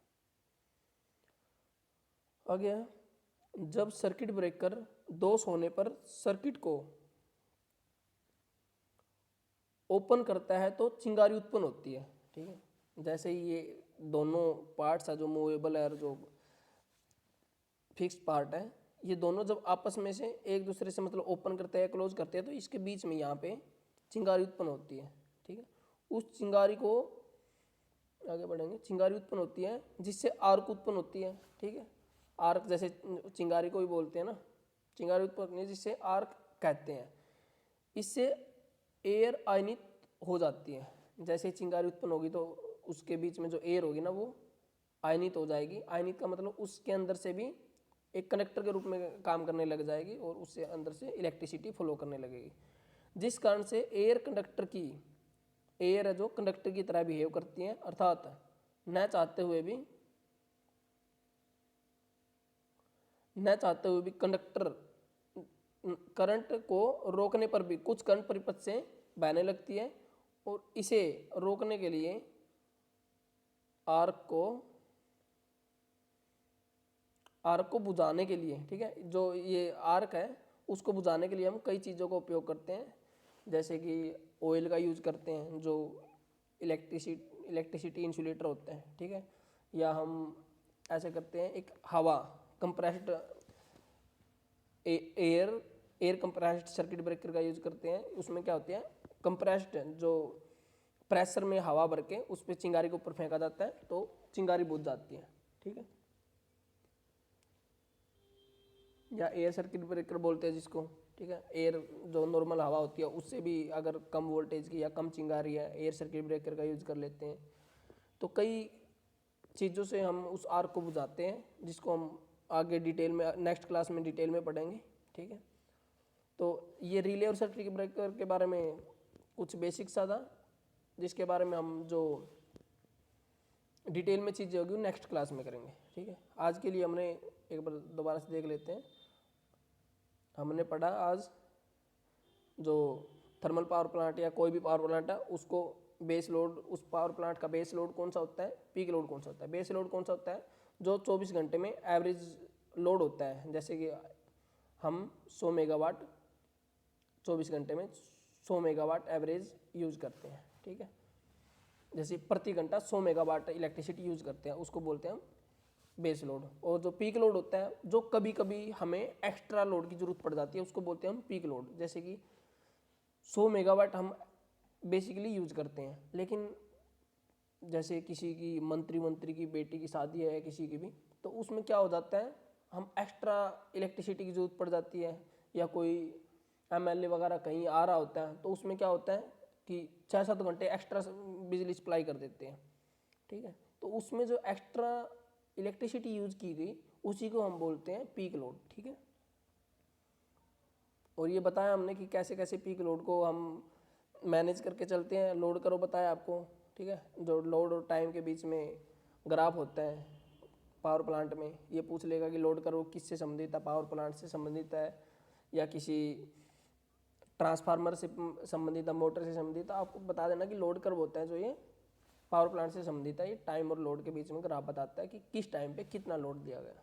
आगे, जब सर्किट ब्रेकर दोष होने पर सर्किट को ओपन करता है तो चिंगारी उत्पन्न होती है। ठीक है, जैसे ही ये दोनों पार्ट्स है, जो मूवेबल है और जो फिक्स्ड पार्ट है, ये दोनों जब आपस में से एक दूसरे से मतलब ओपन करते हैं क्लोज करते हैं तो इसके बीच में यहाँ पे चिंगारी उत्पन्न होती है। ठीक है, उस चिंगारी को आगे बढ़ेंगे, चिंगारी उत्पन्न होती है जिससे आर्क उत्पन्न होती है। ठीक है, आर्क जैसे चिंगारी को भी बोलते हैं ना, चिंगारी उत्पन्न होती है जिसे आर्क कहते हैं। इससे एयर आयनित हो जाती है। जैसे चिंगारी उत्पन्न होगी तो उसके बीच में जो एयर होगी ना वो आयनित हो जाएगी। आयनित का मतलब उसके अंदर से भी एक कंडक्टर के रूप में काम करने लग जाएगी और उससे अंदर से इलेक्ट्रिसिटी फ्लो करने लगेगी, जिस कारण से एयर है जो कंडक्टर की तरह बिहेव करती है, अर्थात न चाहते हुए भी कंडक्टर करंट को रोकने पर भी कुछ करंट परिपथ से बहने लगती है और इसे रोकने के लिए आर्क को बुझाने के लिए, ठीक है, जो ये आर्क है उसको बुझाने के लिए हम कई चीज़ों का उपयोग करते हैं। जैसे कि ऑयल का यूज करते हैं जो इलेक्ट्रिसिटी इंसुलेटर होते हैं, ठीक है, या हम ऐसे करते हैं एक हवा compressed air compressed circuit breaker का यूज करते हैं। उसमें क्या होती है, कंप्रेस्ड जो प्रेशर में हवा भर के उस पर चिंगारी के ऊपर फेंका जाता है तो चिंगारी बुझ जाती है, ठीक है। या एयर सर्किट ब्रेकर बोलते हैं जिसको, ठीक है, एयर जो नॉर्मल हवा होती है उससे भी अगर कम वोल्टेज की या कम चिंगारी है एयर सर्किट ब्रेकर का यूज कर लेते हैं। तो कई चीज़ों से हम उस आर्क को बुझाते हैं, जिसको हम आगे डिटेल में नेक्स्ट क्लास में डिटेल में पढ़ेंगे, ठीक है। तो ये रिले और सर्किट ब्रेकर के बारे में कुछ बेसिक सा था, जिसके बारे में हम जो डिटेल में चीज़ें होगी नेक्स्ट क्लास में करेंगे, ठीक है। आज के लिए हमने एक बार दोबारा से देख लेते हैं। हमने पढ़ा आज जो थर्मल पावर प्लांट या कोई भी पावर प्लांट है उसको बेस लोड, उस पावर प्लांट का बेस लोड कौन सा होता है, पीक लोड कौन सा होता है। बेस लोड कौन सा होता है, जो 24 घंटे में एवरेज लोड होता है। जैसे कि हम 100 मेगावाट 24 घंटे में 100 मेगावाट एवरेज यूज करते हैं, ठीक है। जैसे प्रति घंटा 100 मेगावाट इलेक्ट्रिसिटी यूज करते हैं, उसको बोलते हैं हम बेस लोड। और जो पीक लोड होता है, जो कभी कभी हमें एक्स्ट्रा लोड की जरूरत पड़ जाती है, उसको बोलते हैं हम पीक लोड। जैसे कि 100 मेगावाट हम बेसिकली यूज करते हैं, लेकिन जैसे किसी की मंत्री की बेटी की शादी है किसी की भी, तो उसमें क्या हो जाता है, हम एक्स्ट्रा इलेक्ट्रिसिटी की जरूरत पड़ जाती है, या कोई एमएलए वगैरह कहीं आ रहा होता है तो उसमें क्या होता है कि 6-7 घंटे एक्स्ट्रा बिजली सप्लाई कर देते हैं, ठीक है। तो उसमें जो एक्स्ट्रा इलेक्ट्रिसिटी यूज की गई उसी को हम बोलते हैं पीक लोड, ठीक है। और ये बताया हमने कि कैसे कैसे पीक लोड को हम मैनेज करके चलते हैं। लोड करो बताया आपको, ठीक है, जो लोड और टाइम के बीच में ग्राफ होता है पावर प्लांट में, ये पूछ लेगा कि लोड करो किससे संबंधित है, पावर प्लांट से संबंधित है या किसी ट्रांसफार्मर से संबंधित है, मोटर से संबंधित है। आपको बता देना कि लोड कर्व होता है जो ये पावर प्लांट से संबंधित है, ये टाइम और लोड के बीच में ग्राफ बताता है कि किस टाइम पे कितना लोड दिया गया,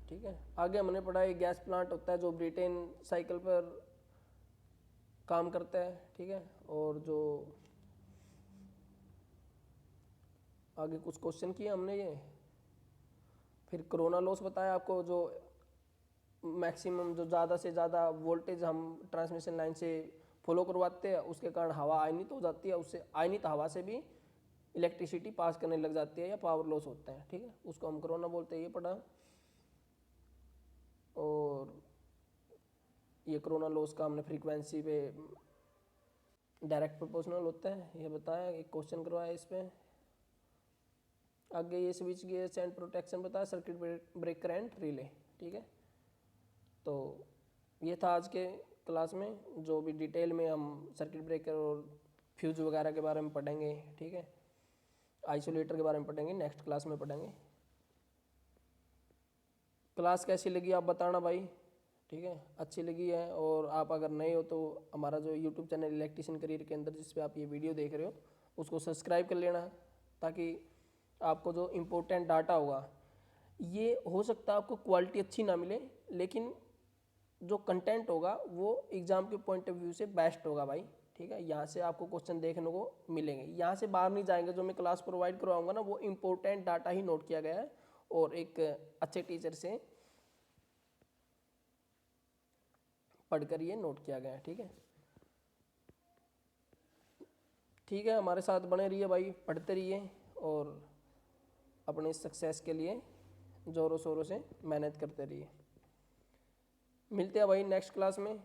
ठीक है। आगे हमने पढ़ा एक गैस प्लांट होता है जो ब्रिटेन साइकिल पर काम करता है, ठीक है। और जो आगे कुछ क्वेश्चन किए हमने ये, फिर कोरोना लॉस बताया आपको, जो मैक्सिमम जो ज़्यादा से ज़्यादा वोल्टेज हम ट्रांसमिशन लाइन से फॉलो करवाते हैं उसके कारण हवा आयनित हो जाती है, उससे आयनित हवा से भी इलेक्ट्रिसिटी पास करने लग जाती है या पावर लॉस होता है, ठीक है, उसको हम कोरोना बोलते हैं, ये पढ़ा। और ये कोरोना लॉस का हमने फ्रीक्वेंसी पे डायरेक्ट प्रोपोर्शनल होता है ये बताया, एक क्वेश्चन करवाया इस पर। आगे ये स्विच गियर्स एंड प्रोटेक्शन बताया, सर्किट ब्रेकर एंड रिले, ठीक है। तो ये था आज के क्लास में, जो भी डिटेल में हम सर्किट ब्रेकर और फ्यूज वगैरह के बारे में पढ़ेंगे, ठीक है। आइसोलेटर के बारे में पढ़ेंगे, नेक्स्ट क्लास में पढ़ेंगे। क्लास कैसी लगी आप बताना भाई, ठीक है, अच्छी लगी है। और आप अगर नए हो तो हमारा जो यूट्यूब चैनल इलेक्ट्रीशियन करियर के अंदर जिस पे आप ये वीडियो देख रहे हो उसको सब्सक्राइब कर लेना, ताकि आपको जो इम्पोर्टेंट डाटा होगा, ये हो सकता है आपको क्वालिटी अच्छी ना मिले, लेकिन जो कंटेंट होगा वो एग्ज़ाम के पॉइंट ऑफ व्यू से बेस्ट होगा भाई, ठीक है। यहाँ से आपको क्वेश्चन देखने को मिलेंगे, यहाँ से बाहर नहीं जाएंगे। जो मैं क्लास प्रोवाइड करवाऊंगा ना वो इम्पोर्टेंट डाटा ही नोट किया गया है और एक अच्छे टीचर से पढ़कर ये नोट किया गया है, ठीक है। ठीक है, हमारे साथ बने रहिए भाई, पढ़ते रहिए और अपने सक्सेस के लिए ज़ोरों शोरों से मेहनत करते रहिए। मिलते हैं भाई नेक्स्ट क्लास में।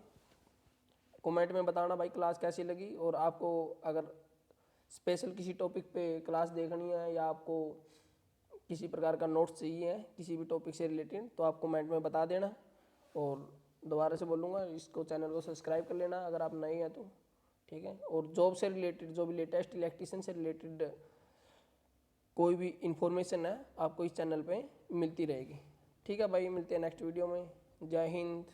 कमेंट में बताना भाई क्लास कैसी लगी, और आपको अगर स्पेशल किसी टॉपिक पे क्लास देखनी है या आपको किसी प्रकार का नोट्स चाहिए है किसी भी टॉपिक से रिलेटेड, तो आप कमेंट में बता देना। और दोबारा से बोलूँगा, इसको चैनल को सब्सक्राइब कर लेना अगर आप नए हैं तो, ठीक है। और जॉब से रिलेटेड जो भी लेटेस्ट इलेक्ट्रिशियन से रिलेटेड कोई भी इंफॉर्मेशन है आपको इस चैनल पे मिलती रहेगी। ठीक है भाई, मिलते हैं नेक्स्ट वीडियो में। जय हिंद।